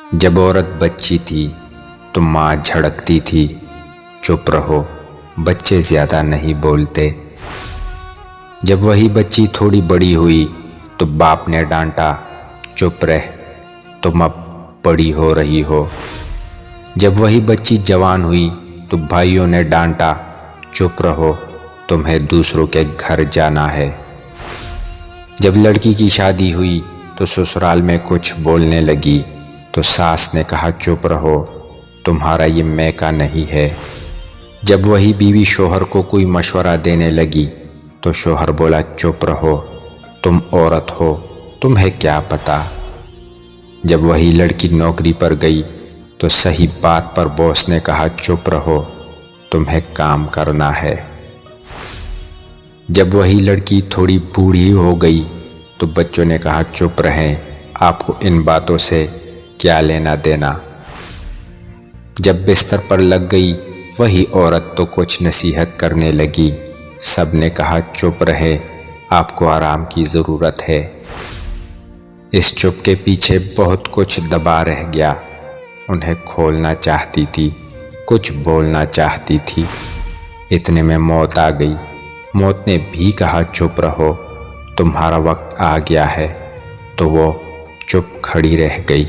जब औरत बच्ची थी तो माँ झड़कती थी, चुप रहो बच्चे ज़्यादा नहीं बोलते। जब वही बच्ची थोड़ी बड़ी हुई तो बाप ने डांटा, चुप रह तुम अब बड़ी हो रही हो। जब वही बच्ची जवान हुई तो भाइयों ने डांटा, चुप रहो तुम्हें दूसरों के घर जाना है। जब लड़की की शादी हुई तो ससुराल में कुछ बोलने लगी तो सास ने कहा, चुप रहो तुम्हारा ये मैका नहीं है। जब वही बीवी शोहर को कोई मशवरा देने लगी तो शोहर बोला, चुप रहो तुम औरत हो तुम्हें क्या पता। जब वही लड़की नौकरी पर गई तो सही बात पर बॉस ने कहा, चुप रहो तुम्हें काम करना है। जब वही लड़की थोड़ी बूढ़ी हो गई तो बच्चों ने कहा, चुप रहें आपको इन बातों से क्या लेना देना। जब बिस्तर पर लग गई वही औरत तो कुछ नसीहत करने लगी, सब ने कहा, चुप रहे आपको आराम की ज़रूरत है। इस चुप के पीछे बहुत कुछ दबा रह गया, उन्हें खोलना चाहती थी, कुछ बोलना चाहती थी। इतने में मौत आ गई। मौत ने भी कहा, चुप रहो तुम्हारा वक्त आ गया है, तो वो चुप खड़ी रह गई।